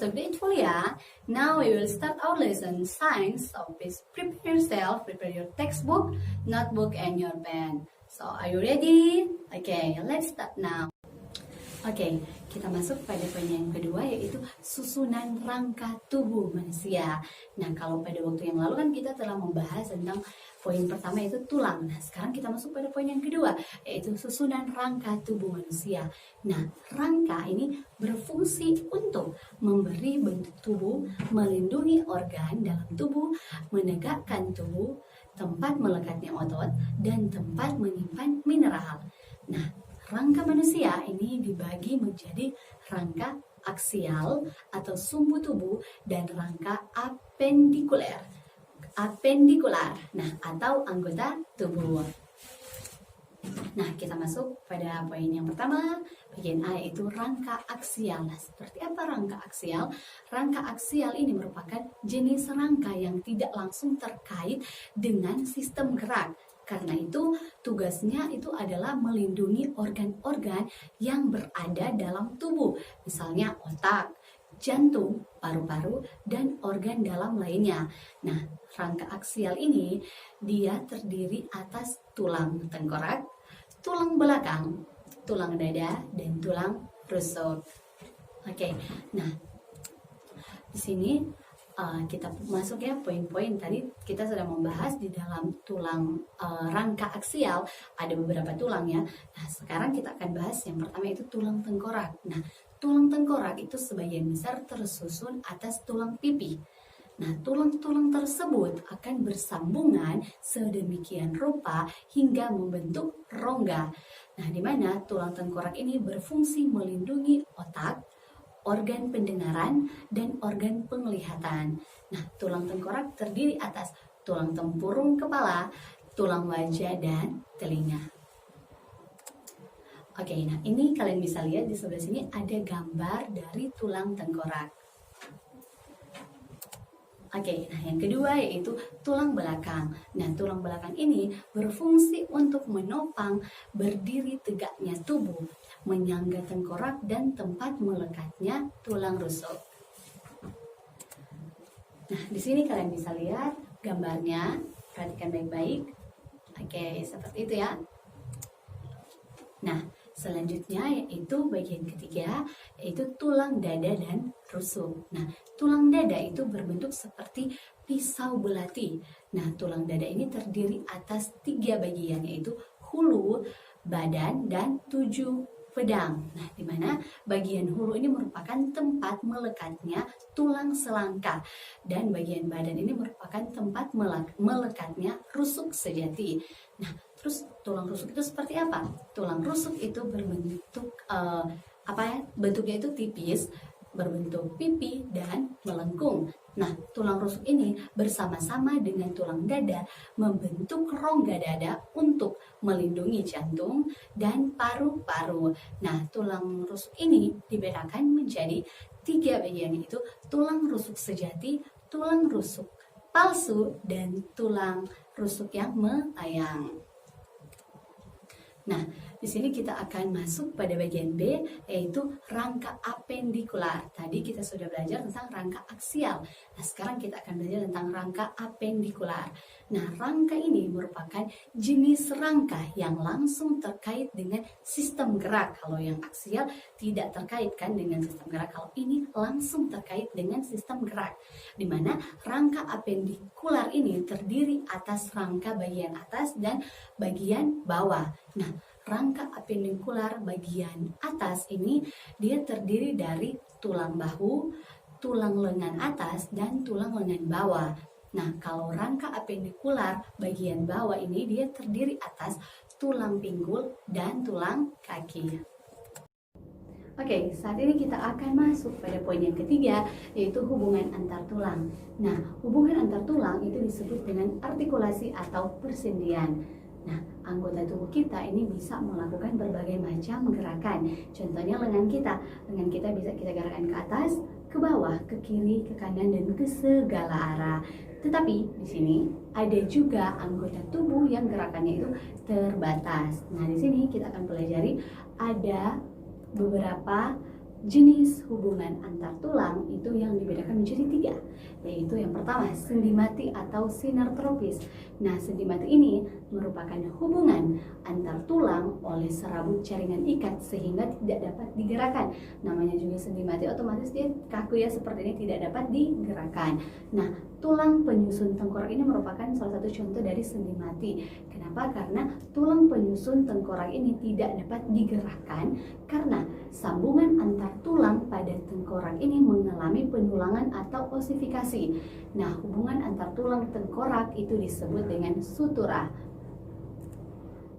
so grateful ya. Now we will start our lesson science. So please prepare yourself, prepare your textbook, notebook, and your pen. So are you ready? Okay, let's start now. Oke, kita masuk pada poin yang kedua, yaitu susunan rangka tubuh manusia. Nah, kalau pada waktu yang lalu kan kita telah membahas tentang poin pertama, yaitu tulang. Nah, sekarang kita masuk pada poin yang kedua, yaitu susunan rangka tubuh manusia. Nah, rangka ini berfungsi untuk memberi bentuk tubuh, melindungi organ dalam tubuh, menegakkan tubuh, tempat melekatnya otot, dan tempat menyimpan mineral. Nah, rangka manusia ini dibagi menjadi rangka aksial atau sumbu tubuh dan rangka apendikuler. Nah, atau anggota tubuh. Nah, kita masuk pada poin yang pertama, bagian A, yaitu rangka aksial. Nah, seperti apa rangka aksial? Rangka aksial ini merupakan jenis rangka yang tidak langsung terkait dengan sistem gerak. Karena itu, tugasnya itu adalah melindungi organ-organ yang berada dalam tubuh. Misalnya otak, jantung, paru-paru, dan organ dalam lainnya. Nah, rangka aksial ini dia terdiri atas tulang tengkorak, tulang belakang, tulang dada, dan tulang rusuk. Oke, nah di sini kita masuk ya poin-poin. Tadi kita sudah membahas di dalam tulang rangka aksial ada beberapa tulang ya. Nah, sekarang kita akan bahas yang pertama, itu tulang tengkorak. Nah, tulang tengkorak itu sebagian besar tersusun atas tulang pipi. Nah, tulang-tulang tersebut akan bersambungan sedemikian rupa hingga membentuk rongga. Nah, di mana tulang tengkorak ini berfungsi melindungi otak, organ pendengaran, dan organ penglihatan. Nah, tulang tengkorak terdiri atas tulang tempurung kepala, tulang wajah, dan telinga. Oke, nah ini kalian bisa lihat di sebelah sini ada gambar dari tulang tengkorak. Oke, nah yang kedua yaitu tulang belakang. Nah, tulang belakang ini berfungsi untuk menopang berdiri tegaknya tubuh, menyangga tengkorak, dan tempat melekatnya tulang rusuk. Nah, di sini kalian bisa lihat gambarnya, perhatikan baik-baik. Oke, seperti itu ya. Nah, selanjutnya yaitu bagian ketiga, yaitu tulang dada dan rusuk. Nah, tulang dada itu berbentuk seperti pisau belati. Nah, tulang dada ini terdiri atas 3 bagian, yaitu hulu, badan, dan 7 pedang. Nah, di mana bagian hulu ini merupakan tempat melekatnya tulang selangka, dan bagian badan ini merupakan tempat melekatnya rusuk sejati. Nah, terus tulang rusuk itu seperti apa? Tulang rusuk itu berbentuk bentuknya itu tipis, berbentuk pipi, dan melengkung. Nah, tulang rusuk ini bersama-sama dengan tulang dada membentuk rongga dada untuk melindungi jantung dan paru-paru. Nah, tulang rusuk ini dibedakan menjadi 3 bagian, yaitu tulang rusuk sejati, tulang rusuk palsu, dan tulang rusuk yang melayang. Nah, di sini kita akan masuk pada bagian B, yaitu rangka apendikular. Tadi kita sudah belajar tentang rangka aksial. Nah, sekarang kita akan belajar tentang rangka apendikular. Nah, rangka ini merupakan jenis rangka yang langsung terkait dengan sistem gerak. Kalau yang aksial tidak terkait kan dengan sistem gerak. Kalau ini langsung terkait dengan sistem gerak. Di mana rangka apendikular ini terdiri atas rangka bagian atas dan bagian bawah. Nah, rangka apendikular bagian atas ini dia terdiri dari tulang bahu, tulang lengan atas, dan tulang lengan bawah. Nah, kalau rangka apendikular bagian bawah ini dia terdiri atas tulang pinggul dan tulang kaki. Oke, saat ini kita akan masuk pada poin yang ketiga, yaitu hubungan antar tulang. Nah, hubungan antar tulang itu disebut dengan artikulasi atau persendian. Nah, anggota tubuh kita ini bisa melakukan berbagai macam gerakan. Contohnya lengan kita. Lengan kita bisa kita gerakkan ke atas, ke bawah, ke kiri, ke kanan, dan ke segala arah. Tetapi di sini ada juga anggota tubuh yang gerakannya itu terbatas. Nah, di sini kita akan pelajari ada beberapa jenis hubungan antar tulang itu yang dibedakan menjadi 3, yaitu yang pertama sendi mati atau sinertropis. Nah, sendi mati ini merupakan hubungan antar tulang oleh serabut jaringan ikat sehingga tidak dapat digerakkan. Namanya juga sendi mati, otomatis dia kaku ya, seperti ini, tidak dapat digerakkan. Nah, tulang penyusun tengkorak ini merupakan salah satu contoh dari sendi mati. Kenapa? Karena tulang penyusun tengkorak ini tidak dapat digerakkan karena sambungan antar tulang pada tengkorak ini mengalami penyulangan atau osifikasi. Nah, hubungan antar tulang tengkorak itu disebut dengan sutura.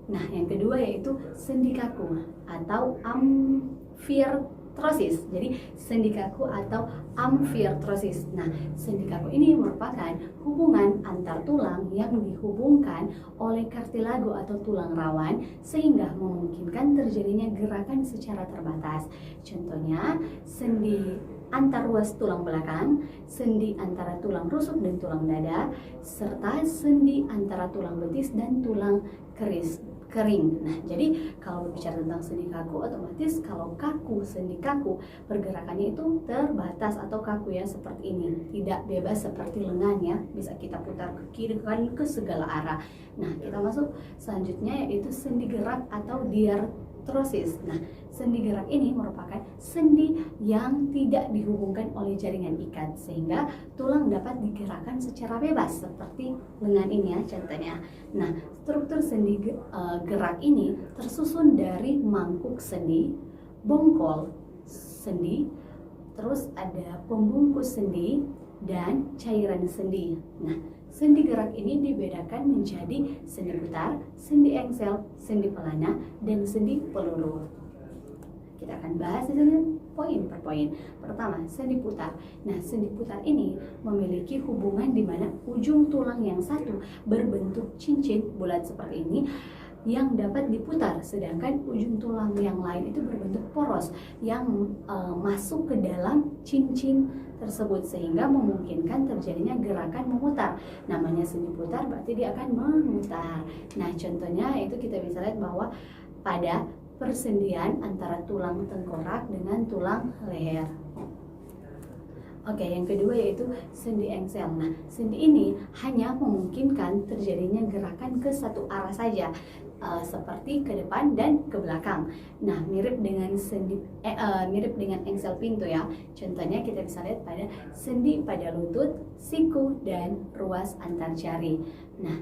Nah, yang kedua yaitu sendi kaku atau amfiartrosis. Jadi sendi kaku atau amfiartrosis. Nah, sendi kaku ini merupakan hubungan antar tulang yang dihubungkan oleh kartilago atau tulang rawan sehingga memungkinkan terjadinya gerakan secara terbatas. Contohnya, sendi antar ruas tulang belakang, sendi antara tulang rusuk dan tulang dada, serta sendi antara tulang betis dan tulang kering. Nah, jadi kalau berbicara tentang sendi kaku, otomatis kalau kaku, sendi kaku, pergerakannya itu terbatas atau kaku ya, seperti ini, tidak bebas seperti lengan ya, bisa kita putar ke kiri ke kanan ke segala arah. Nah, kita masuk selanjutnya yaitu sendi gerak atau diartrosis. Nah, sendi gerak ini merupakan sendi yang tidak dihubungkan oleh jaringan ikat sehingga tulang dapat digerakkan secara bebas seperti lengan ini ya contohnya. Nah, struktur sendi gerak ini tersusun dari mangkuk sendi, bongkol sendi, terus ada pembungkus sendi dan cairan sendi. Nah, sendi gerak ini dibedakan menjadi sendi putar, sendi engsel, sendi pelana, dan sendi peluru. Kita akan bahas di sini poin per poin. Pertama, sendi putar. Nah, sendi putar ini memiliki hubungan di mana ujung tulang yang satu berbentuk cincin bulat seperti ini yang dapat diputar, sedangkan ujung tulang yang lain itu berbentuk poros yang masuk ke dalam cincin tersebut sehingga memungkinkan terjadinya gerakan memutar. Namanya sendi putar berarti dia akan memutar. Nah, contohnya itu kita bisa lihat bahwa pada persendian antara tulang tengkorak dengan tulang leher. Oke, yang kedua yaitu sendi engsel. Nah, sendi ini hanya memungkinkan terjadinya gerakan ke satu arah saja, seperti ke depan dan ke belakang. Nah, mirip dengan engsel pintu ya. Contohnya kita bisa lihat pada sendi pada lutut, siku, dan ruas antar jari. Nah,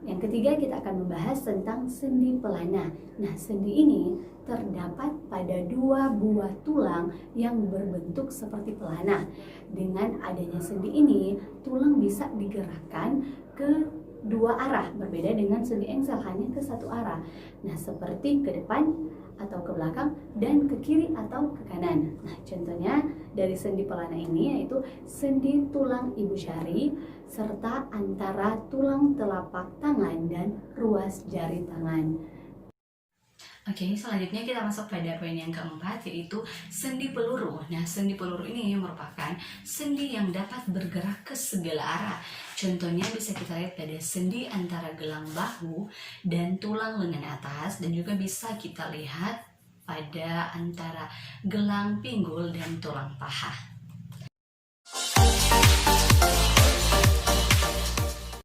yang ketiga kita akan membahas tentang sendi pelana. Nah, sendi ini terdapat pada 2 buah tulang yang berbentuk seperti pelana. Dengan adanya sendi ini, tulang bisa digerakkan ke 2 arah, berbeda dengan sendi engsel hanya ke 1 arah. Nah, seperti ke depan atau ke belakang dan ke kiri atau ke kanan. Nah, contohnya dari sendi pelana ini yaitu sendi tulang ibu jari serta antara tulang telapak tangan dan ruas jari tangan. Oke, selanjutnya kita masuk pada poin yang keempat yaitu sendi peluru. Nah, sendi peluru ini merupakan sendi yang dapat bergerak ke segala arah. Contohnya bisa kita lihat pada sendi antara gelang bahu dan tulang lengan atas, dan juga bisa kita lihat pada antara gelang pinggul dan tulang paha.